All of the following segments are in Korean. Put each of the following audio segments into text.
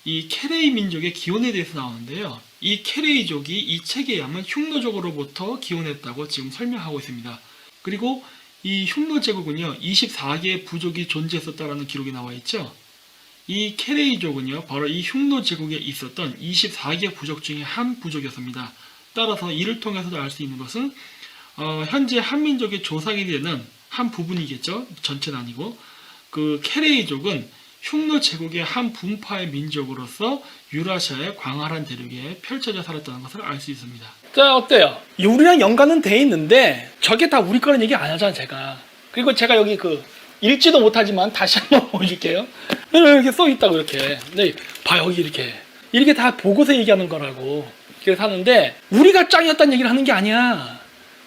이 케레이 민족의 기원에 대해서 나오는데요. 이 케레이족이 이 책에 의하면 흉노족으로부터 기원했다고 지금 설명하고 있습니다. 그리고 이 흉노 제국은요, 24개의 부족이 존재했었다라는 기록이 나와 있죠. 이 케레이족은요, 바로 이 흉노 제국에 있었던 24개 부족 중에 한 부족이었습니다. 따라서 이를 통해서도 알 수 있는 것은 현재 한민족의 조상이 되는 한 부분이겠죠. 전체는 아니고 그 케레이족은 흉노 제국의 한 분파의 민족으로서 유라시아의 광활한 대륙에 펼쳐져 살았다는 것을 알 수 있습니다. 자, 어때요? 우리랑 연관은 돼 있는데 저게 다 우리 거는 얘기 안 하잖아, 제가. 그리고 제가 여기 읽지도 못하지만 다시 한번 보여줄게요. 이렇게 써 있다고 이렇게. 네, 봐 여기 이렇게 다 보고서 얘기하는 거라고. 그래서 하는데 우리가 짱이었다는 얘기를 하는 게 아니야.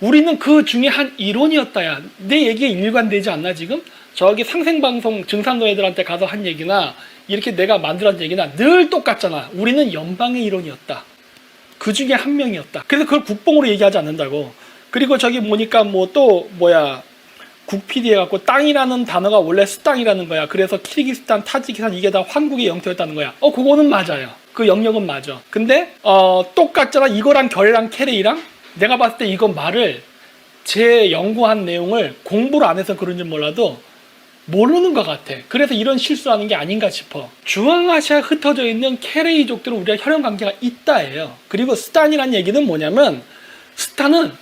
우리는 그 중에 한 일원이었다야. 내 얘기에 일관되지 않나 지금? 저기 상생방송 증산노 애들한테 가서 한 얘기나 이렇게 내가 만들었던 얘기나 늘 똑같잖아. 우리는 연방의 일원이었다. 그 중에 한 명이었다. 그래서 그걸 국뽕으로 얘기하지 않는다고. 그리고 저기 보니까 국PD 해갖고 땅이라는 단어가 원래 수땅이라는 거야. 그래서 키르기스탄, 타지키스탄 이게 다 황국의 영토였다는 거야. 그거는 맞아요. 그 영역은 맞아. 근데 똑같잖아. 이거랑 결이랑 케레이랑 내가 봤을 때 이거 말을 제 연구한 내용을 공부를 안 해서 그런지 몰라도 모르는 것 같아. 그래서 이런 실수하는 게 아닌가 싶어. 중앙아시아에 흩어져 있는 케레이족들은 우리가 혈연관계가 있다예요. 그리고 스탄이라는 얘기는 뭐냐면 스탄은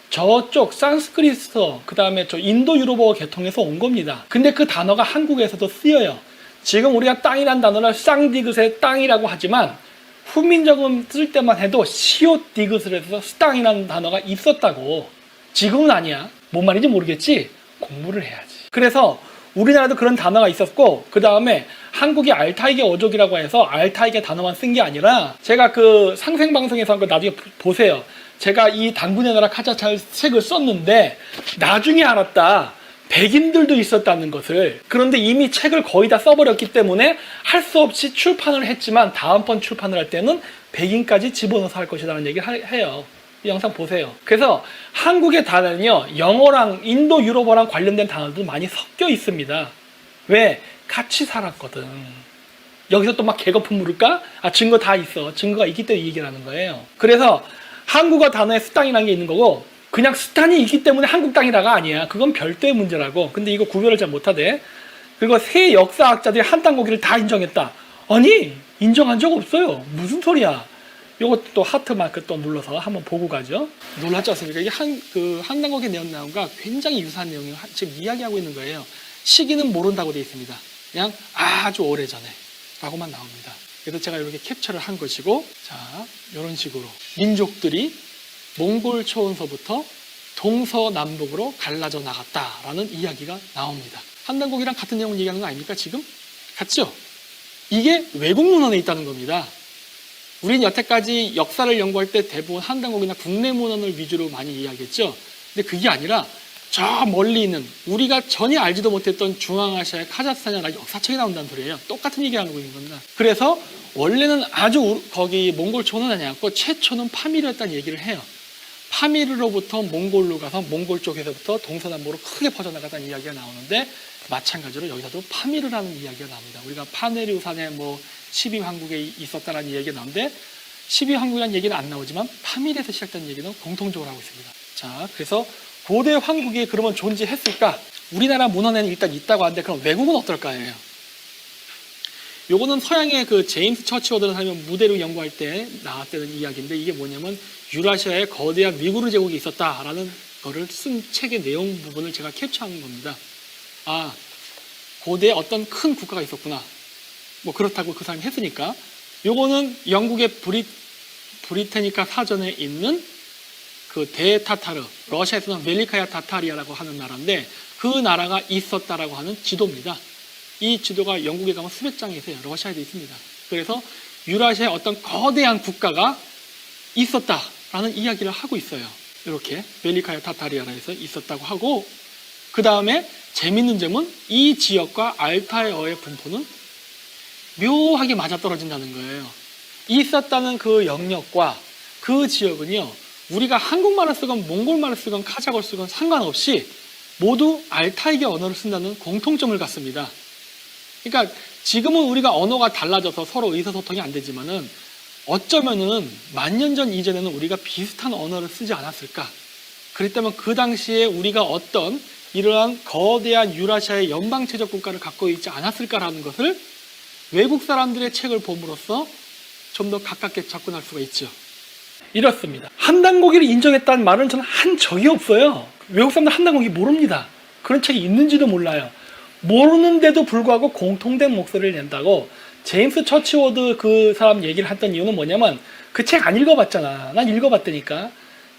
저쪽 산스크리트어 그 다음에 저 인도 유럽어 계통에서 온 겁니다. 근데 그 단어가 한국에서도 쓰여요. 지금 우리가 땅이란 단어를 쌍디귿의 땅이라고 하지만 후민정음 쓸 때만 해도 시옷디귿을 해서 스땅이라는 단어가 있었다고. 지금은 아니야. 뭔 말인지 모르겠지? 공부를 해야지. 그래서 우리나라도 그런 단어가 있었고 그 다음에 한국이 알타이계 어족이라고 해서 알타이계 단어만 쓴 게 아니라 제가 그 상생방송에서 한 거 나중에 보세요. 제가 이 당군의 나라 카자흐스탄 책을 썼는데 나중에 알았다. 백인들도 있었다는 것을. 그런데 이미 책을 거의 다 써버렸기 때문에 할 수 없이 출판을 했지만 다음번 출판을 할 때는 백인까지 집어넣어서 할 것이라는 얘기를 해요. 이 영상 보세요. 그래서 한국의 단어는요, 영어랑 인도 유럽어랑 관련된 단어도 많이 섞여 있습니다. 왜? 같이 살았거든. 여기서 또 막 개거품 물을까? 증거 다 있어. 증거가 있기 때문에 이 얘기를 하는 거예요. 그래서 한국어 단어에 수땅이라는 게 있는 거고 그냥 스탄이 있기 때문에 한국 땅이라가 아니야. 그건 별도의 문제라고. 근데 이거 구별을 잘 못하대. 그리고 세 역사학자들이 한 땅고기를 다 인정했다. 아니, 인정한 적 없어요. 무슨 소리야. 요것도 하트 마크 또 눌러서 한번 보고 가죠. 놀랐지 않습니까? 이게 한 땅고기 내용 나온과 굉장히 유사한 내용을 지금 이야기하고 있는 거예요. 시기는 모른다고 되어 있습니다. 그냥 아주 오래전에 라고만 나옵니다. 그래서 제가 이렇게 캡처를 한 것이고, 자, 이런 식으로 민족들이 몽골 초원서부터 동서남북으로 갈라져 나갔다라는 이야기가 나옵니다. 한단국이랑 같은 내용을 얘기하는 거 아닙니까 지금? 같죠? 이게 외국 문헌에 있다는 겁니다. 우리는 여태까지 역사를 연구할 때 대부분 한단국이나 국내 문헌을 위주로 많이 이야기했죠. 근데 그게 아니라 저 멀리 있는 우리가 전혀 알지도 못했던 중앙아시아의 카자흐스탄이나 역사책이 나온다는 소리예요. 똑같은 얘기를 하고 있는 겁니다. 그래서 원래는 아주 거기 몽골 초원은 아니었고 최초는 파미르였다는 얘기를 해요. 파미르로부터 몽골로 가서 몽골 쪽에서부터 동서남북으로 크게 퍼져나갔다는 이야기가 나오는데 마찬가지로 여기서도 파미르라는 이야기가 나옵니다. 우리가 파네르산에 12황국에 있었다는 이야기가 나오는데 12황국이라는 얘기는 안 나오지만 파미르에서 시작된 얘기는 공통적으로 하고 있습니다. 자, 그래서 고대 황국이 그러면 존재했을까? 우리나라 문헌에는 일단 있다고 하는데 그럼 외국은 어떨까요? 요거는 서양의 그 제임스 처치워드라는 사람이 무대로 연구할 때 나왔다는 이야기인데 이게 뭐냐면 유라시아에 거대한 위구르 제국이 있었다라는 거를 쓴 책의 내용 부분을 제가 캡처한 겁니다. 아, 고대에 어떤 큰 국가가 있었구나. 그렇다고 그 사람이 했으니까. 요거는 영국의 브리테니카 사전에 있는 그 대타타르, 러시아에서는 멜리카야 타타리아라고 하는 나라인데 그 나라가 있었다라고 하는 지도입니다. 이 지도가 영국에 가면 수백 장이 있어요. 러시아에도 있습니다. 그래서 유라시아에 어떤 거대한 국가가 있었다라는 이야기를 하고 있어요. 이렇게 멜리카야 타타리아에서 있었다고 하고 그 다음에 재밌는 점은 이 지역과 알타이어의 분포는 묘하게 맞아떨어진다는 거예요. 있었다는 그 영역과 그 지역은요. 우리가 한국말을 쓰건 몽골말을 쓰건 카자흐를 쓰건 상관없이 모두 알타이계 언어를 쓴다는 공통점을 갖습니다. 그러니까 지금은 우리가 언어가 달라져서 서로 의사소통이 안 되지만은 어쩌면은 만 년 전 이전에는 우리가 비슷한 언어를 쓰지 않았을까? 그랬다면 그 당시에 우리가 어떤 이러한 거대한 유라시아의 연방체적 국가를 갖고 있지 않았을까라는 것을 외국 사람들의 책을 봄으로써 좀 더 가깝게 접근할 수가 있죠. 이렇습니다. 한단고기를 인정했다는 말은 저는 한 적이 없어요. 외국 사람들 한단고기 모릅니다. 그런 책이 있는지도 몰라요. 모르는데도 불구하고 공통된 목소리를 낸다고 제임스 처치워드 그 사람 얘기를 했던 이유는 뭐냐면 그 책 안 읽어봤잖아. 난 읽어봤다니까.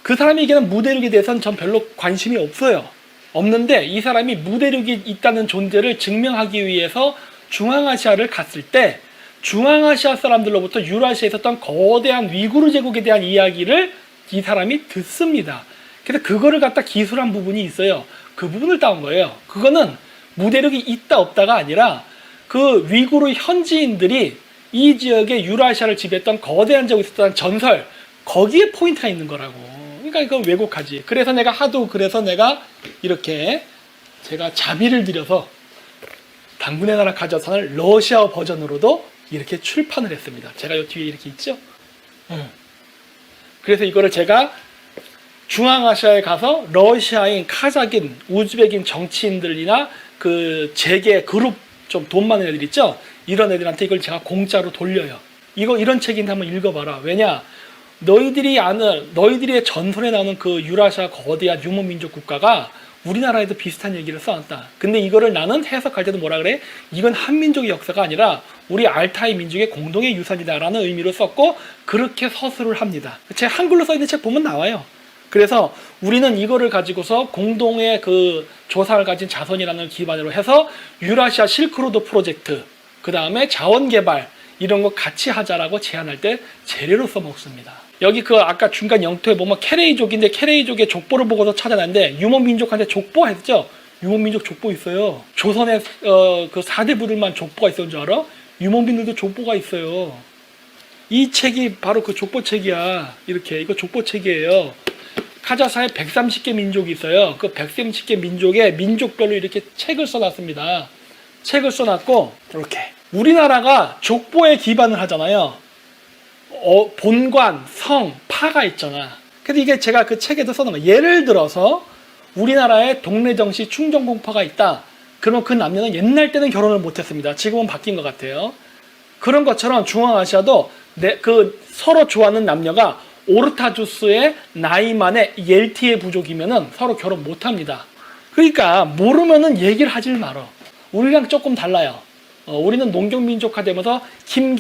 그 사람이 얘기하는 무대륙에 대해서는 전 별로 관심이 없어요. 없는데 이 사람이 무대륙이 있다는 존재를 증명하기 위해서 중앙아시아를 갔을 때 중앙아시아 사람들로부터 유라시아에 있었던 거대한 위구르 제국에 대한 이야기를 이 사람이 듣습니다. 그래서 그거를 갖다 기술한 부분이 있어요. 그 부분을 따온 거예요. 그거는 무대륙이 있다 없다가 아니라 그 위구르 현지인들이 이 지역의 유라시아를 지배했던 거대한 적이 있었다는 전설, 거기에 포인트가 있는 거라고. 그러니까 이건 왜곡하지. 그래서 내가 이렇게 제가 자비를 들여서 당군의 나라 가저산을 러시아어 버전으로도 이렇게 출판을 했습니다. 제가 이 뒤에 이렇게 있죠. 그래서 이거를 제가 중앙아시아에 가서 러시아인, 카자긴, 우즈벡인 정치인들이나 그 재계 그룹 좀 돈 많은 애들 있죠? 이런 애들한테 이걸 제가 공짜로 돌려요. 이런 책인데 한번 읽어봐라. 왜냐? 너희들의 전설에 나오는 그 유라시아 거대한 유목민족 국가가 우리나라에도 비슷한 얘기를 써놨다. 근데 이거를 나는 해석할 때도 뭐라 그래? 이건 한민족의 역사가 아니라 우리 알타이 민족의 공동의 유산이다라는 의미로 썼고 그렇게 서술을 합니다. 제 한글로 써있는 책 보면 나와요. 그래서 우리는 이거를 가지고서 공동의 그 조상을 가진 자손이라는 기반으로 해서 유라시아 실크로드 프로젝트, 그 다음에 자원개발 이런 거 같이 하자라고 제안할 때 재료로 써먹습니다. 여기 그 아까 중간 영토에 보면 케레이족인데 케레이족의 족보를 보고서 찾아냈는데 유목민족한테 족보 했죠? 유목민족 족보 있어요. 조선의 그 4대 부들만 족보가 있었는 줄 알아? 유목민들도 족보가 있어요. 이 책이 바로 그 족보책이야. 이렇게 이거 족보책이에요. 카자흐스탄에 130개 민족이 있어요. 그 130개 민족의 민족별로 이렇게 책을 써놨습니다. 책을 써놨고 이렇게 우리나라가 족보에 기반을 하잖아요. 본관, 성, 파가 있잖아. 그래서 이게 제가 그 책에도 써놓은 거예요. 예를 들어서 우리나라에 동래정씨 충정공파가 있다. 그러면 그 남녀는 옛날 때는 결혼을 못했습니다. 지금은 바뀐 것 같아요. 그런 것처럼 중앙아시아도 그 서로 좋아하는 남녀가 오르타주스의 나이만의 옐티의 부족이면은 서로 결혼 못합니다. 그러니까 모르면은 얘기를 하질 말어. 우리랑 조금 달라요. 우리는 농경민족화되면서 김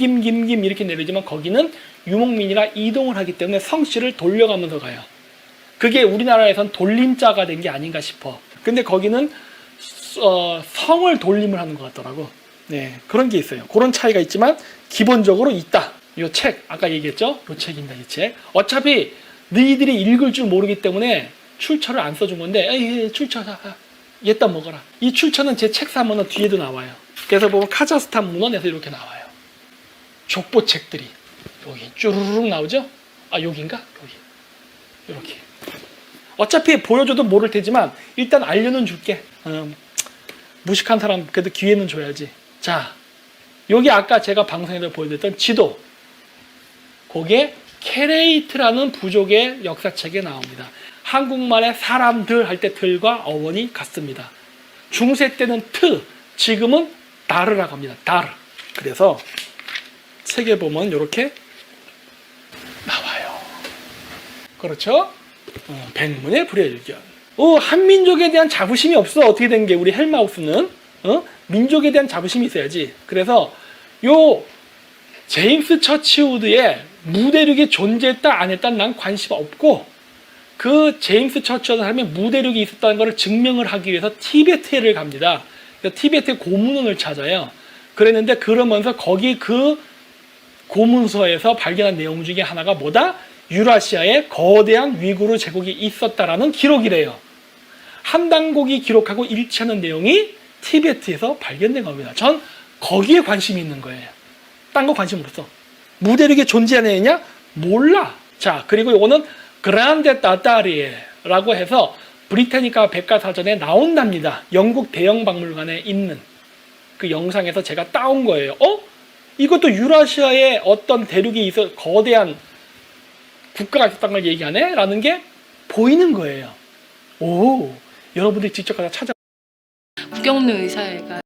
이렇게 내리지만 거기는 유목민이라 이동을 하기 때문에 성씨를 돌려가면서 가요. 그게 우리나라에선 돌림자가 된 게 아닌가 싶어. 근데 거기는 성을 돌림을 하는 것 같더라고. 네, 그런 게 있어요. 그런 차이가 있지만 기본적으로 있다. 이 책, 아까 얘기했죠? 이 책입니다, 이 책. 어차피 너희들이 읽을 줄 모르기 때문에 출처를 안 써준 건데, 에이, 출처, 얘따 먹어라. 이 출처는 제 책 사면은 뒤에도 나와요. 그래서 보면 카자흐스탄 문헌에서 이렇게 나와요. 족보책들이. 여기 쭈르륵 나오죠? 아, 여긴가? 여기. 이렇게. 어차피 보여줘도 모를 테지만, 일단 알려는 줄게. 무식한 사람, 그래도 기회는 줘야지. 자, 여기 아까 제가 방송에서 보여드렸던 지도. 거기에 케레이트라는 부족의 역사책에 나옵니다. 한국말에 사람들 할 때 들과 어원이 같습니다. 중세 때는 트, 지금은 다르라고 합니다. 다르. 그래서 책에 보면 이렇게 나와요. 그렇죠? 백문의 불여일견. 한민족에 대한 자부심이 없어. 어떻게 된 게 우리 헬마우스는 민족에 대한 자부심이 있어야지. 그래서 요 제임스 처치우드의 무대륙이 존재했다 안 했다는 난 관심 없고 그 제임스 처치우드 하면 무대륙이 있었다는 것을 증명을 하기 위해서 티베트를 갑니다. 티베트 고문원을 찾아요. 그랬는데 그러면서 거기 그 고문서에서 발견한 내용 중에 하나가 뭐다? 유라시아에 거대한 위구르 제국이 있었다라는 기록이래요. 한단곡이 기록하고 일치하는 내용이 티베트에서 발견된 겁니다. 전 거기에 관심이 있는 거예요. 딴 거 관심 없어. 무대륙이 존재하느냐? 몰라. 자, 그리고 이거는 그란데 따따리에라고 해서 브리타니카 백과사전에 나온답니다. 영국 대형 박물관에 있는. 그 영상에서 제가 따온 거예요. 이것도 유라시아의 어떤 대륙이 있어 거대한 국가가 있었던 걸 얘기하네? 라는 게 보이는 거예요. 오, 여러분들이 직접 가서 찾아. 국경로 의사회가